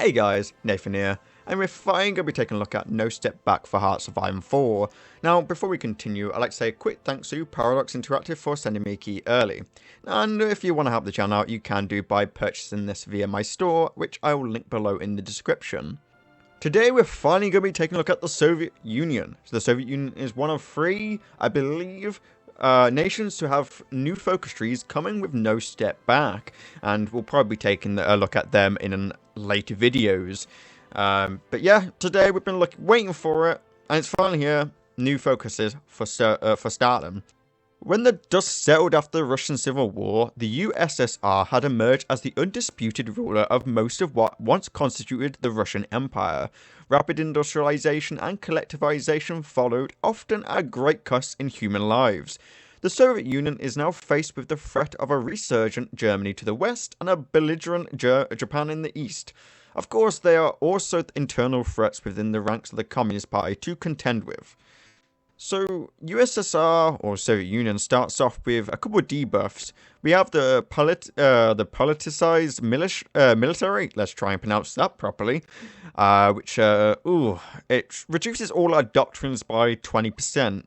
Hey guys, Nathan here, and we're finally going to be taking a look at No Step Back for Hearts of Iron 4. Now, before we continue, I'd like to say a quick thanks to Paradox Interactive for sending me a key early. And if you want to help the channel out, you can do by purchasing this via my store, which I will link below in the description. Today, we're finally going to be taking a look at the Soviet Union. So the Soviet Union is one of three, I believe, nations to have new focus trees coming with No Step Back, and we'll probably be taking a look at them in later videos. But yeah, today we've been waiting for it, and it's finally here. New focuses for Stalin. When the dust settled after the Russian Civil War, the USSR had emerged as the undisputed ruler of most of what once constituted the Russian Empire. Rapid industrialization and collectivization followed, often at great cost in human lives. The Soviet Union is now faced with the threat of a resurgent Germany to the west and a belligerent Japan in the east. Of course, there are also internal threats within the ranks of the Communist Party to contend with. So, USSR, or Soviet Union, starts off with a couple of debuffs. We have the politicized military, let's try and pronounce that properly, which, it reduces all our doctrines by 20%.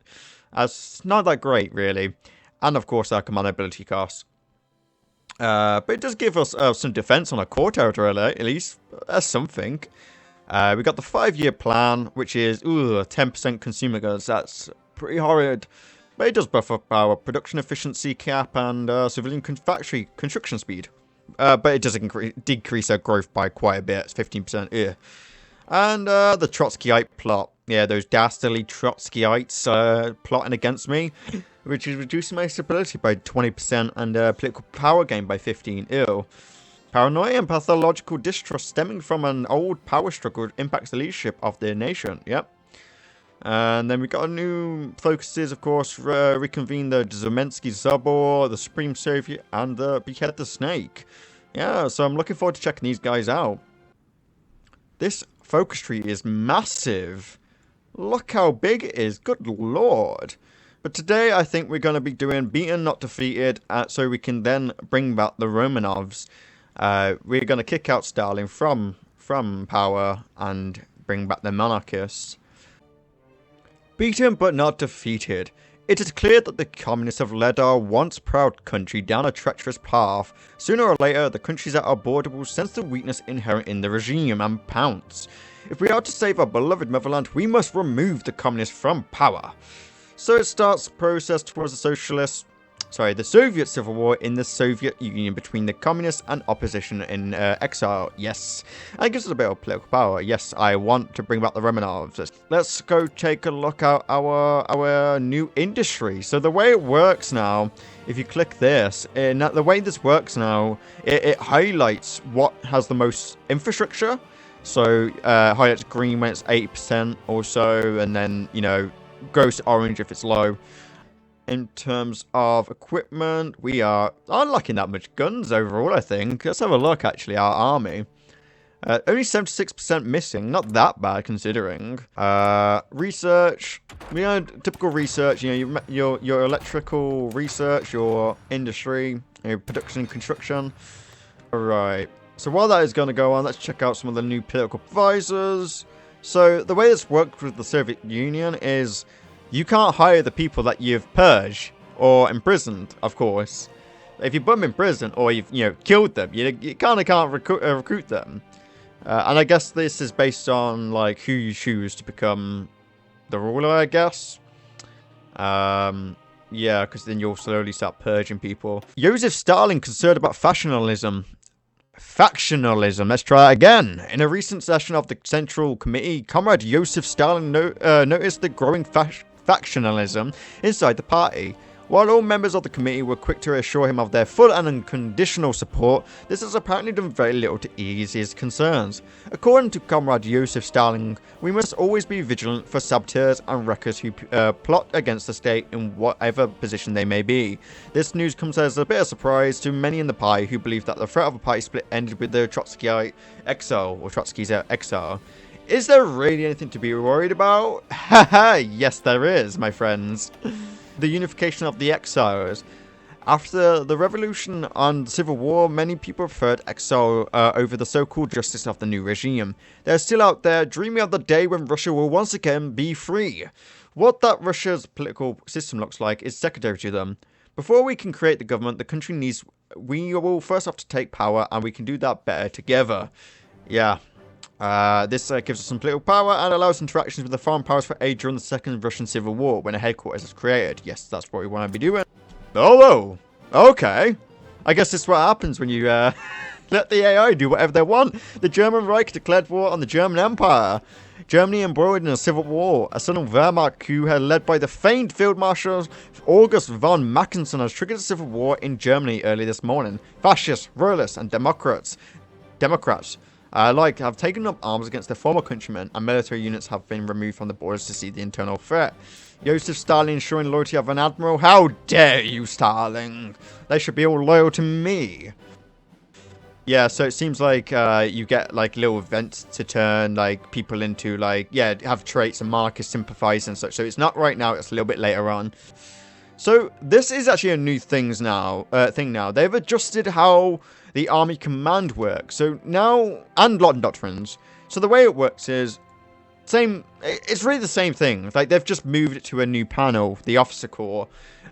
That's not that great, really. And, of course, our command ability costs. But it does give us some defense on our core territory, at least. That's something. We got the 5-year plan, which is 10% consumer goods. That's pretty horrid. But it does buff up our production efficiency cap and civilian factory construction speed. But it does decrease our growth by quite a bit. It's 15% here. And the Trotskyite plot. Yeah, those dastardly Trotskyites plotting against me, which is reducing my stability by 20% and political power gain by 15%. Ew. Paranoia and pathological distrust stemming from an old power struggle impacts the leadership of the nation. Yep. And then we got new focuses, of course, reconvene the Zemensky Zabor, the Supreme Soviet, and the Behead the Snake. Yeah, so I'm looking forward to checking these guys out. This focus tree is massive. Look how big it is. Good lord. But today I think we're going to be doing beaten, not defeated, so we can then bring back the Romanovs. We're going to kick out Stalin from power and bring back the monarchists. Beaten but not defeated. It is clear that the communists have led our once proud country down a treacherous path. Sooner or later, the countries that are boardable sense the weakness inherent in the regime and pounce. If we are to save our beloved motherland, we must remove the communists from power. So it starts the process towards the Soviet Civil War in the Soviet Union between the communists and opposition in exile. Yes. And it gives us a bit of political power. Yes, I want to bring back the Romanovs. Let's go take a look at our new industry. So the way it works now, if you click this, the way this works now, it highlights what has the most infrastructure. So highlights green when it's 80% or so, and then, goes to orange if it's low. In terms of equipment, we aren't lacking that much guns overall, I think. Let's have a look, actually, our army. Only 76% missing. Not that bad, considering. Research. We had typical research. Your electrical research, your industry, your production and construction. Alright. So while that is going to go on, let's check out some of the new political advisors. So the way this works with the Soviet Union is you can't hire the people that you've purged or imprisoned, of course. If you put them in prison or you've killed them, you kind of can't recruit them. And I guess this is based on who you choose to become the ruler, I guess. Yeah, because then you'll slowly start purging people. Joseph Stalin concerned about factionalism. Let's try it again. In a recent session of the Central Committee, Comrade Joseph Stalin noticed the growing factionalism inside the party. While all members of the committee were quick to assure him of their full and unconditional support, this has apparently done very little to ease his concerns. According to Comrade Joseph Stalin, we must always be vigilant for saboteurs and wreckers who plot against the state in whatever position they may be. This news comes as a bit of surprise to many in the party who believe that the threat of a party split ended with the Trotskyite exile, or Trotsky's exile. Is there really anything to be worried about? Haha, yes there is, my friends. The unification of the exiles. After the revolution and civil war, many people preferred exile over the so-called justice of the new regime. They're still out there dreaming of the day when Russia will once again be free. What that Russia's political system looks like is secondary to them. Before we can create the government, the country needs... We will first have to take power, and we can do that better together. Yeah. This gives us some political power and allows interactions with the foreign powers for aid during the Second Russian Civil War when a headquarters is created. Yes, that's what we want to be doing. Oh, okay. I guess this is what happens when you let the AI do whatever they want. The German Reich declared war on the German Empire. Germany embroiled in a civil war. A sudden Wehrmacht coup led by the famed Field Marshal August von Mackensen has triggered a civil war in Germany early this morning. Fascists, royalists, and Democrats have taken up arms against their former countrymen, and military units have been removed from the borders to see the internal threat. Joseph Stalin ensuring loyalty of an admiral? How dare you, Stalin? They should be all loyal to me. Yeah, so it seems like you get like little events to turn like people into like, yeah, have traits and monarchist sympathize and such. So it's not right now, it's a little bit later on. So this is actually a new thing now. They've adjusted how the army command works. So now, and lot of doctrines. So the way it works is it's really the same thing. Like they've just moved it to a new panel, the officer corps.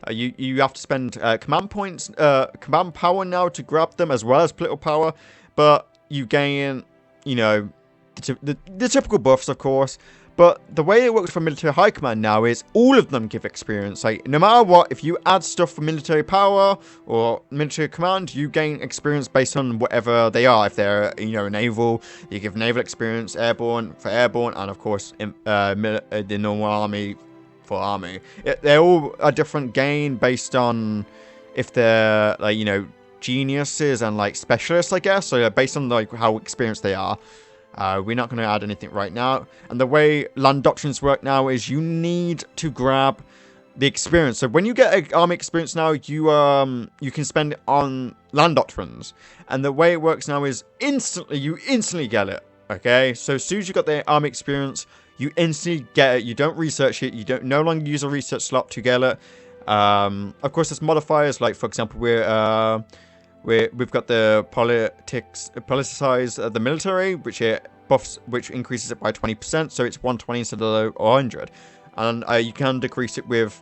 You have to spend command points, command power now to grab them, as well as political power. But you gain, you know, the typical buffs, of course. But the way it works for military high command now is all of them give experience. Like, no matter what, if you add stuff for military power or military command, you gain experience based on whatever they are. If they're, you know, naval, you give naval experience, airborne for airborne, and of course, the normal army for army. They're all a different gain based on if they're, like, you know, geniuses and, like, specialists, I guess. So, based on, like, how experienced they are. We're not going to add anything right now. And the way land doctrines work now is you need to grab the experience. So when you get an army experience now, you can spend it on land doctrines. And the way it works now is you instantly get it. Okay, so as soon as you got the army experience, you instantly get it. You don't research it. You don't no longer use a research slot to get it. Of course, there's modifiers. Like, for example, we've got the politicize the military, which increases it by 20%, so it's 120 instead of 100, and you can decrease it with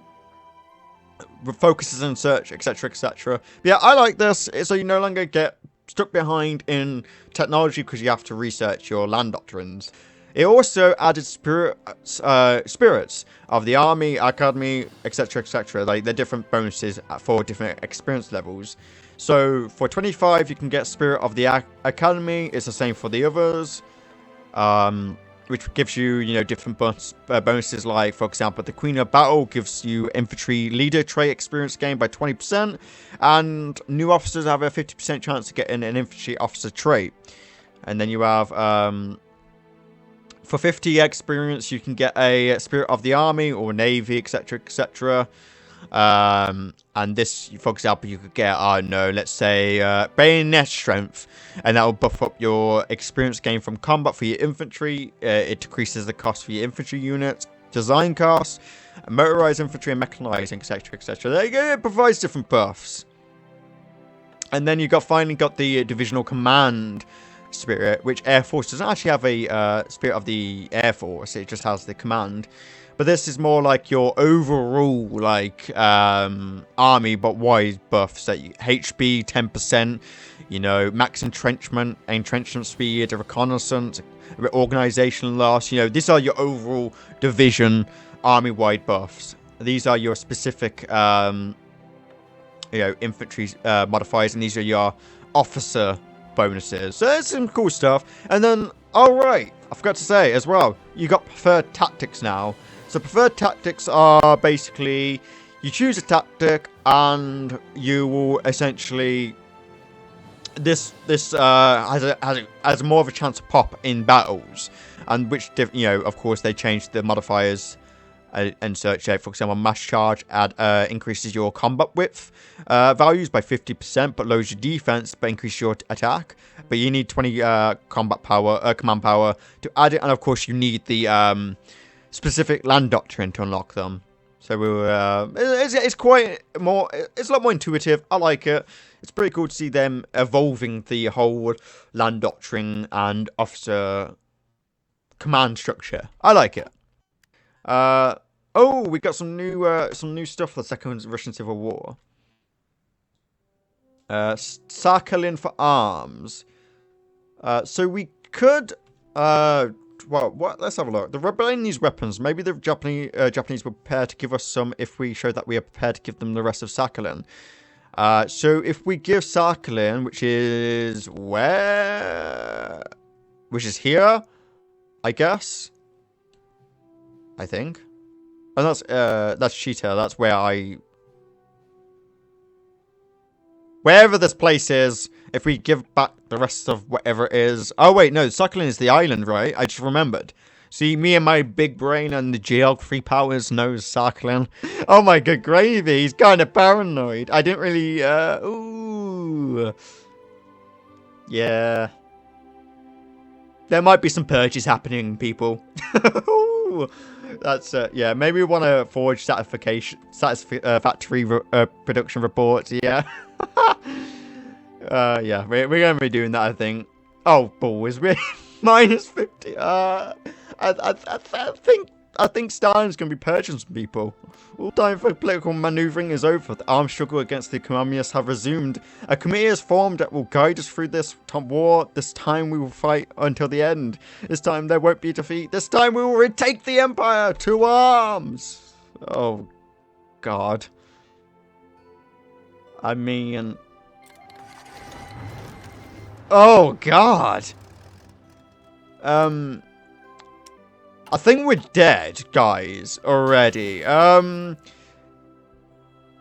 focuses and search, etc., etc. But yeah, I like this, so you no longer get stuck behind in technology because you have to research your land doctrines. It also added spirits of the army, academy, etc., etc. Like the different bonuses for different experience levels. So for 25, you can get Spirit of the Academy. It's the same for the others, which gives you, you know, different bonuses. Like, for example, the Queen of Battle gives you Infantry Leader trait experience gain by 20%, and new officers have a 50% chance to get in an Infantry Officer trait. And then you have, for 50 experience, you can get a Spirit of the Army or Navy, etc., etc. And this, for example, you could get, I don't know, let's say bayonet strength, and that will buff up your experience gain from combat for your infantry. It decreases the cost for your infantry units, design costs, motorized infantry, and mechanizing, etc., etc. There you go. It provides different buffs. And then you finally got the divisional command spirit, which Air Force doesn't actually have a spirit of the Air Force. It just has the command. But this is more like your overall, like, army, but wide buffs. Like HB 10%, you know, max entrenchment speed, reconnaissance, organization loss. You know, these are your overall division army-wide buffs. These are your specific, you know, infantry modifiers, and these are your officer bonuses. So there's some cool stuff. And then, alright, I forgot to say as well, you got preferred tactics now. So preferred tactics are basically, you choose a tactic and you will essentially, this has more of a chance to pop in battles, and which, you know, of course they changed the modifiers and such. For example, mass charge increases your combat width values by 50%, but lowers your defense, but increases your attack. But you need 20 command power to add it, and of course you need the specific land doctrine to unlock them. So it's quite more. It's a lot more intuitive. I like it. It's pretty cool to see them evolving the whole land doctrine and officer command structure. I like it. Oh, we got some new stuff for the Second Russian Civil War. Sakhalin for arms. So we could well, let's have a look. The rebellion needs weapons. Maybe the Japanese were prepared to give us some if we show that we are prepared to give them the rest of Sakhalin. So if we give Sakhalin, which is where? Which is here, I guess. I think. And that's Cheetah. That's where wherever this place is, if we give back the rest of whatever it is... Oh, wait, no, Sakhalin is the island, right? I just remembered. See, me and my big brain and the geography powers knows Sakhalin. Oh my good gravy, he's kind of paranoid. I didn't really... Ooh. Yeah. There might be some purges happening, people. That's yeah. Maybe we want to forge satisfactory production reports. Yeah. Yeah. We're gonna be doing that, I think. Oh, balls. We're minus 50. I think Stalin's gonna be purging some people. All time for political maneuvering is over. The armed struggle against the communists have resumed. A committee is formed that will guide us through this war. This time we will fight until the end. This time there won't be defeat. This time we will retake the empire to arms. Oh, God. I mean... Oh, God. I think we're dead, guys, already.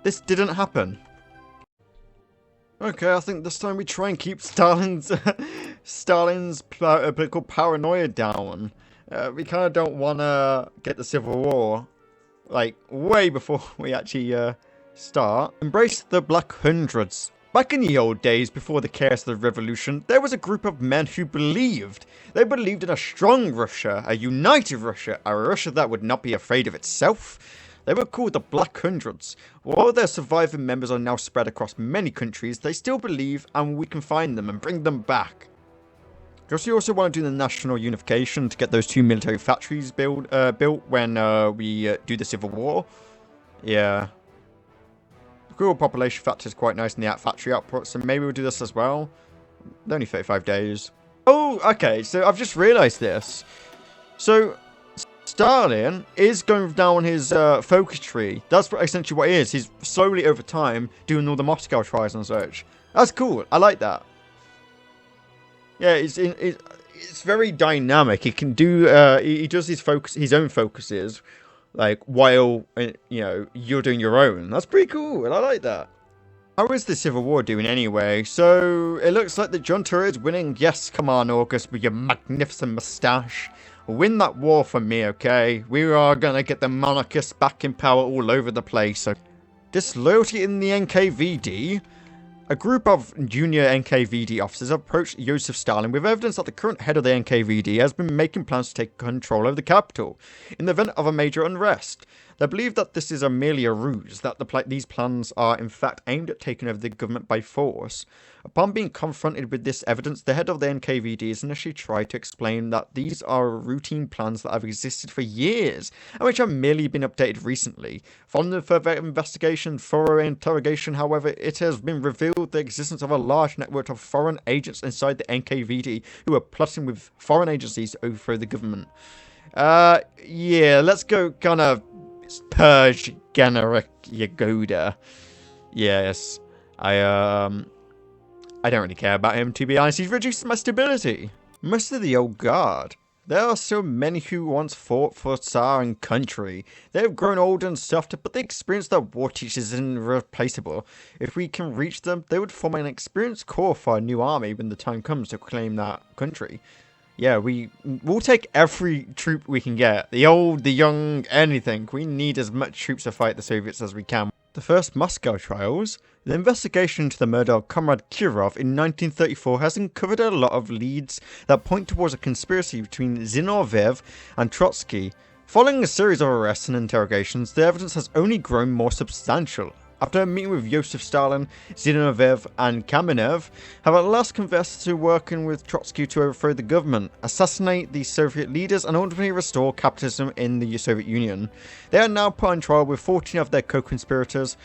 This didn't happen. Okay, I think this time we try and keep Stalin's political paranoia down. We kind of don't want to get the Civil War, like, way before we actually start. Embrace the Black Hundreds. Back in the old days, before the chaos of the revolution, there was a group of men who believed. They believed in a strong Russia, a united Russia, a Russia that would not be afraid of itself. They were called the Black Hundreds. While their surviving members are now spread across many countries, they still believe, and we can find them and bring them back. Because we also want to do the national unification to get those 2 military factories built when we do the Civil War. Yeah. Rural population factor is quite nice in the factory output, so maybe we'll do this as well. They're only 35 days. Oh, okay, so I've just realised this. So, Stalin is going down his focus tree. That's essentially what it is. He's slowly, over time, doing all the Moscow trials and such. That's cool. I like that. Yeah, it's very dynamic. He can do... he does his own focuses... like, while, you know, you're doing your own. That's pretty cool, and I like that. How is the Civil War doing anyway? So, it looks like the junta is winning. Yes, come on, August, with your magnificent moustache. Win that war for me, okay? We are gonna get the monarchists back in power all over the place. So, disloyalty in the NKVD. A group of junior NKVD officers approached Joseph Stalin with evidence that the current head of the NKVD has been making plans to take control of the capital in the event of a major unrest. They believe that this is merely a ruse, that these plans are in fact aimed at taking over the government by force. Upon being confronted with this evidence, the head of the NKVD has initially tried to explain that these are routine plans that have existed for years, and which have merely been updated recently. Following the further investigation and thorough interrogation, however, it has been revealed the existence of a large network of foreign agents inside the NKVD who are plotting with foreign agencies to overthrow the government. Yeah, let's go kind of purge General Yagoda. Yes, I don't really care about him, to be honest. He's reduced my stability. Most of the old guard. There are so many who once fought for Tsar and country. They have grown old and softer, but the experience that war teaches is irreplaceable. If we can reach them, they would form an experienced corps for a new army when the time comes to claim that country. Yeah, we'll take every troop we can get. The old, the young, anything. We need as much troops to fight the Soviets as we can. The first Moscow trials. The investigation into the murder of Comrade Kirov in 1934 has uncovered a lot of leads that point towards a conspiracy between Zinoviev and Trotsky. Following a series of arrests and interrogations, the evidence has only grown more substantial. After a meeting with Joseph Stalin, Zinoviev and Kamenev have at last confessed to working with Trotsky to overthrow the government, assassinate the Soviet leaders and ultimately restore capitalism in the Soviet Union. They are now put on trial with 14 of their co-conspirators,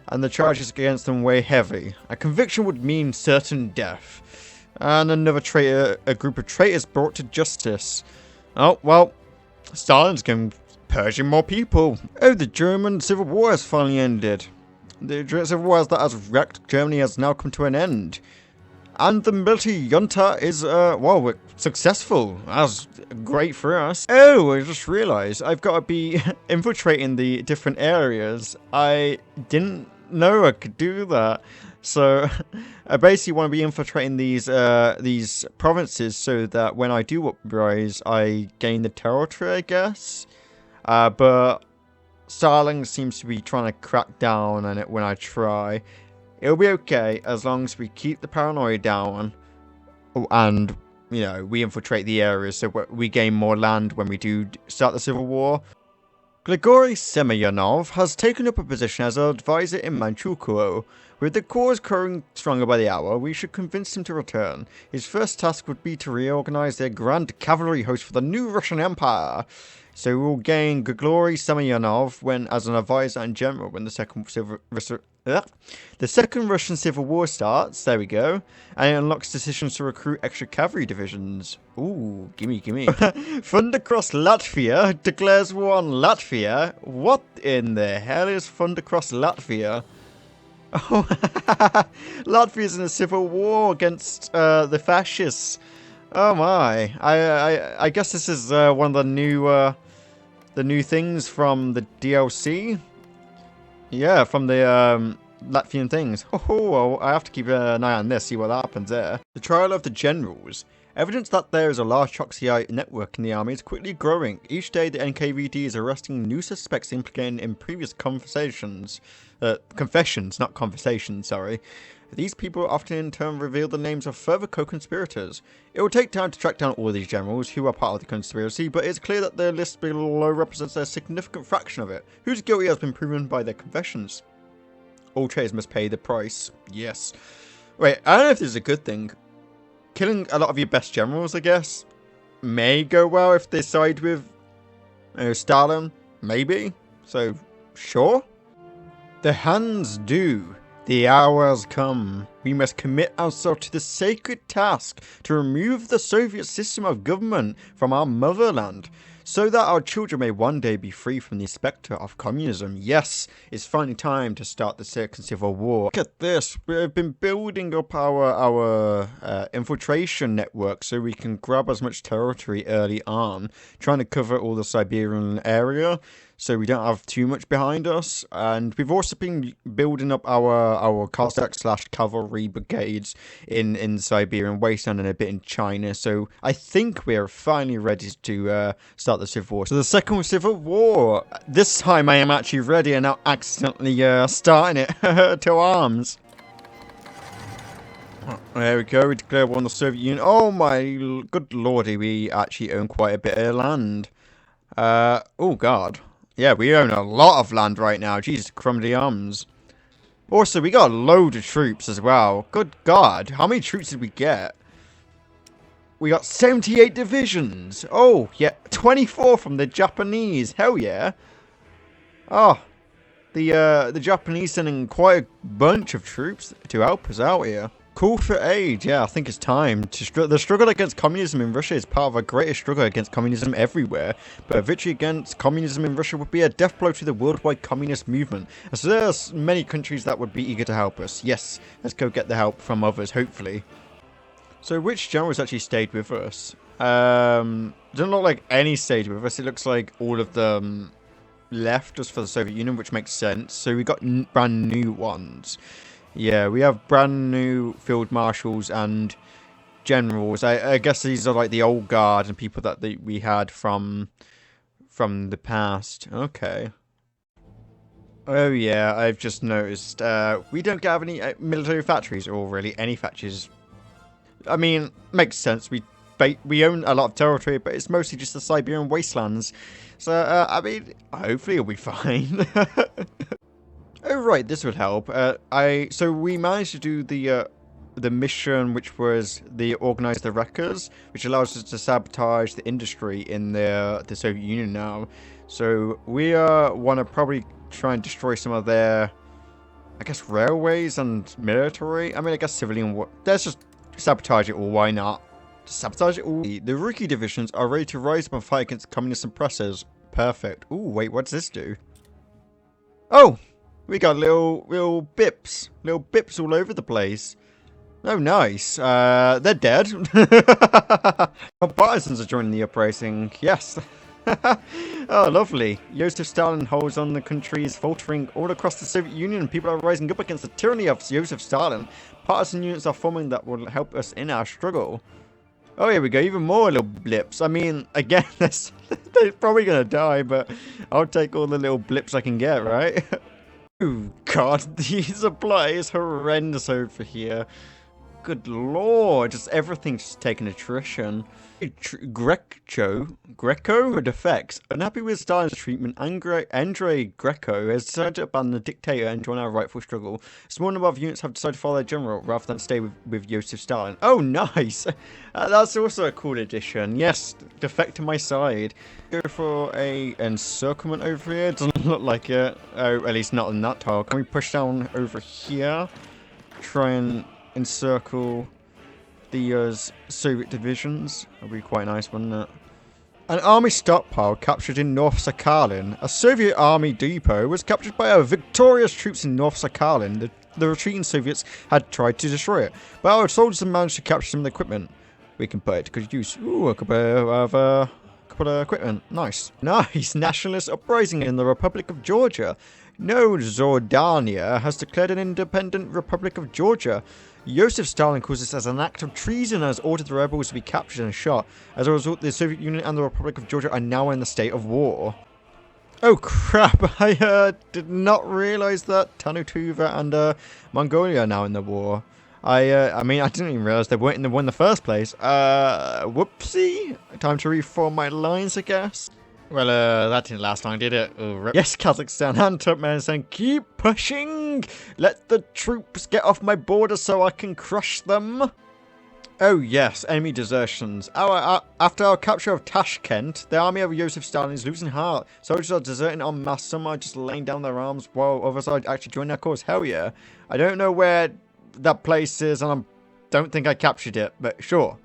and the charges against them weigh heavy. A conviction would mean certain death, and another traitor, a group of traitors brought to justice. Oh, well, Stalin's going purging more people. Oh, the German Civil War has finally ended. The Civil War that has wrecked Germany has now come to an end. And the military junta is, well, successful. That's great for us. Oh, I just realised I've got to be infiltrating the different areas. I didn't know I could do that. So, I basically want to be infiltrating these provinces so that when I do uprise, I gain the territory, I guess. But Stalin seems to be trying to crack down on it when I try. It'll be okay as long as we keep the paranoia down and, you know, we infiltrate the areas so we gain more land when we do start the Civil War. Grigory Semyonov has taken up a position as an advisor in Manchukuo. With the cause growing stronger by the hour, we should convince him to return. His first task would be to reorganize their grand cavalry host for the new Russian Empire. So we'll gain Grigory Semyonov as an advisor and general when the second Russian Civil War starts. There we go. And it unlocks decisions to recruit extra cavalry divisions. Ooh, gimme. Thundercross Latvia declares war on Latvia. What in the hell is Thundercross Latvia? Oh, Latvia's in a civil war against the fascists. Oh my! I guess this is one of the new things from the DLC. Yeah, from the Latvian things. Oh, well, I have to keep an eye on this, see what happens there. The trial of the generals. Evidence that there is a large Trotskyite network in the army is quickly growing. Each day, the NKVD is arresting new suspects implicated in previous confessions, not conversations, sorry. These people often in turn reveal the names of further co-conspirators. It will take time to track down all these generals who are part of the conspiracy, but it's clear that the list below represents a significant fraction of it. Who's guilty has been proven by their confessions. All traitors must pay the price. Yes. Wait, I don't know if this is a good thing. Killing a lot of your best generals, I guess, may go well if they side with Stalin. Maybe. So, sure. The hands do. The hour has come. We must commit ourselves to the sacred task to remove the Soviet system of government from our motherland, so that our children may one day be free from the spectre of communism. Yes, it's finally time to start the second civil war. Look at this. We've been building up our infiltration network so we can grab as much territory early on, trying to cover all the Siberian area so we don't have too much behind us. And we've also been building up our Cossack/cavalry brigades in Siberian wasteland and a bit in China. So I think we're finally ready to start the Civil War. So the second Civil War. This time I am actually ready and not accidentally starting it to arms. There we go. We declare war on the Soviet Union. Oh my good lordy, we actually own quite a bit of land. Oh god. Yeah, we own a lot of land right now. Jesus, crumbly arms. Also, we got a load of troops as well. Good God. How many troops did we get? We got 78 divisions. Oh, yeah. 24 from the Japanese. Hell yeah. Oh, the Japanese sending quite a bunch of troops to help us out here. Call for aid. Yeah, I think it's time. The struggle against communism in Russia is part of a greater struggle against communism everywhere. But a victory against communism in Russia would be a death blow to the worldwide communist movement. And so there's many countries that would be eager to help us. Yes, let's go get the help from others, hopefully. So which generals actually stayed with us? Doesn't look like any stayed with us. It looks like all of them left just for the Soviet Union, which makes sense. So we got brand new ones. Yeah, we have brand new field marshals and generals. I guess these are like the old guard and people that we had from the past. Okay. Oh yeah, I've just noticed. We don't have any military factories, or really any factories. I mean, makes sense. We we own a lot of territory, but it's mostly just the Siberian wastelands. So, I mean, hopefully it'll be fine. Oh, right, this would help. So we managed to do the mission, which was the organize the wreckers, which allows us to sabotage the industry in the Soviet Union now. So we want to probably try and destroy some of their, I guess, railways and military. I mean, I guess civilian. Let's just sabotage it all. Why not? Just sabotage it all. The rookie divisions are ready to rise up and fight against communist oppressors. Perfect. Ooh, wait, what does this do? Oh, we got little bips all over the place. Oh, nice. They're dead. Our partisans are joining the uprising. Yes. Oh, lovely. Joseph Stalin holds on the countries faltering all across the Soviet Union. People are rising up against the tyranny of Joseph Stalin. Partisan units are forming that will help us in our struggle. Oh, here we go. Even more little blips. I mean, again, they're probably going to die, but I'll take all the little blips I can get, right? Oh, God. The supply is horrendous over here. Good lord, just everything's just taking attrition. Greco defects. Unhappy with Stalin's treatment, Andrei Greco has decided to abandon the dictator and join our rightful struggle. A small number of units have decided to follow their general rather than stay with Joseph Stalin. Oh, nice! That's also a cool addition. Yes, defect to my side. Go for a encirclement over here. Doesn't look like it. Oh, at least not in that tile. Can we push down over here? Try and encircle the Soviet divisions. That'd be quite nice, wouldn't it? An army stockpile captured in North Sakhalin. A Soviet army depot was captured by our victorious troops in North Sakhalin. The retreating Soviets had tried to destroy it, but our soldiers had managed to capture some of the equipment. We can put it to good use. Ooh, a couple of equipment. Nice. Nice. Nationalist uprising in the Republic of Georgia. No, Jordania has declared an independent Republic of Georgia. Joseph Stalin calls this as an act of treason and has ordered the rebels to be captured and shot. As a result, the Soviet Union and the Republic of Georgia are now in the state of war. Oh crap, I did not realise that Tanutuva and Mongolia are now in the war. I mean, I didn't even realise they weren't in the war in the first place. Whoopsie. Time to reform my lines, I guess. Well, that didn't last long, did it? Yes, Kazakhstan and Turkmenistan saying, keep pushing! Let the troops get off my border so I can crush them! Oh yes, enemy desertions. After our capture of Tashkent, the army of Joseph Stalin is losing heart. Soldiers are deserting en masse, some are just laying down their arms while others are actually joining our cause. Hell yeah. I don't know where that place is and I don't think I captured it, but sure.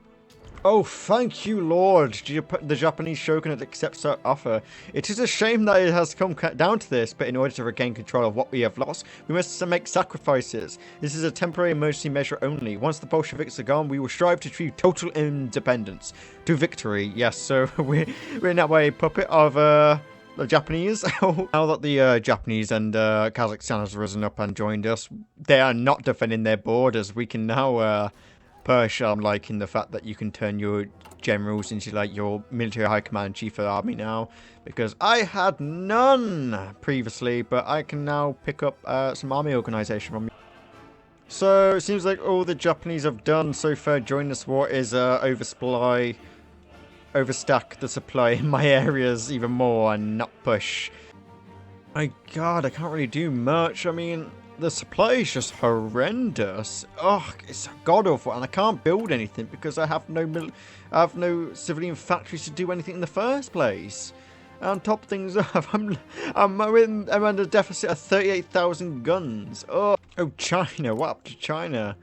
Oh, thank you, Lord. The Japanese shogunate accepts our offer. It is a shame that it has come down to this, but in order to regain control of what we have lost, we must make sacrifices. This is a temporary emergency measure only. Once the Bolsheviks are gone, we will strive to achieve total independence. To victory, yes. So we're now a puppet of the Japanese. Now that the Japanese and Kazakhstan has risen up and joined us, they are not defending their borders. We can now push. I'm liking the fact that you can turn your generals into like your military high command chief of the army now, because I had none previously, but I can now pick up some army organization from you. So it seems like all the Japanese have done so far during this war is overstack the supply in my areas even more and not push. My god, I can't really do much. I mean, the supply is just horrendous. Oh, it's god-awful, and I can't build anything because I have no civilian factories to do anything in the first place. And on top of things up, I'm under a deficit of 38,000 guns. Oh, China. What up to China?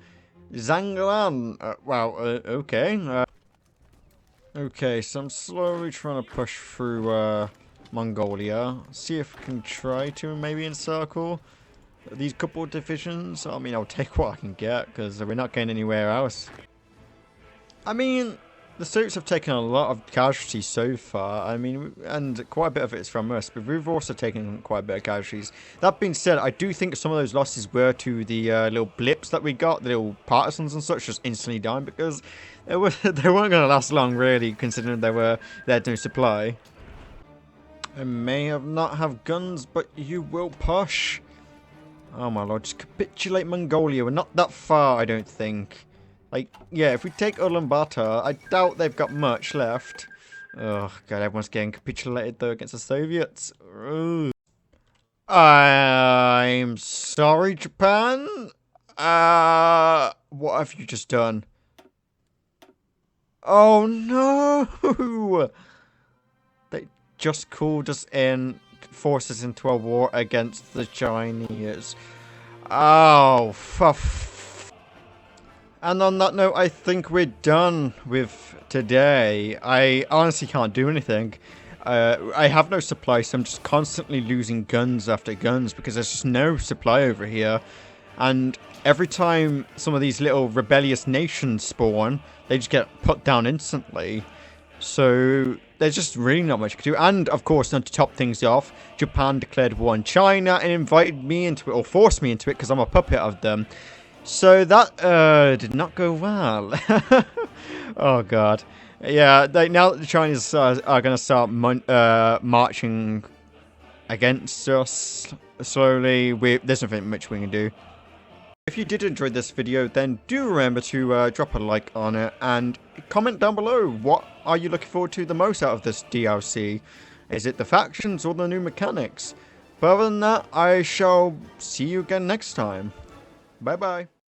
Zhanglan. Okay. Okay, so I'm slowly trying to push through Mongolia. See if I can try to maybe encircle these couple of divisions. I mean, I'll take what I can get because we're not getting anywhere else. I mean, the Soviets have taken a lot of casualties so far. I mean, and quite a bit of it is from us, but we've also taken quite a bit of casualties. That being said, I do think some of those losses were to the little blips that we got, the little partisans and such, just instantly dying because they weren't going to last long, really, considering they had no supply. I may not have guns, but you will push. Oh my lord, just capitulate Mongolia. We're not that far, I don't think. Like, yeah, if we take Ulaanbaatar, I doubt they've got much left. Oh, God, everyone's getting capitulated, though, against the Soviets. Ugh. I'm sorry, Japan? What have you just done? Oh, no! They just called us in, forces into a war against the Chinese. Oh, and on that note, I think we're done with today. I honestly can't do anything. I have no supply, so I'm just constantly losing guns after guns because there's just no supply over here. And every time some of these little rebellious nations spawn, they just get put down instantly. So there's just really not much to do. And of course, to top things off, Japan declared war on China and invited me into it, or forced me into it, because I'm a puppet of them. So that did not go well. Oh god. Yeah, now that the Chinese are going to start marching against us slowly, there's nothing much we can do. If you did enjoy this video, then do remember to drop a like on it and comment down below. What are you looking forward to the most out of this DLC? Is it the factions or the new mechanics? But other than that, I shall see you again next time. Bye bye.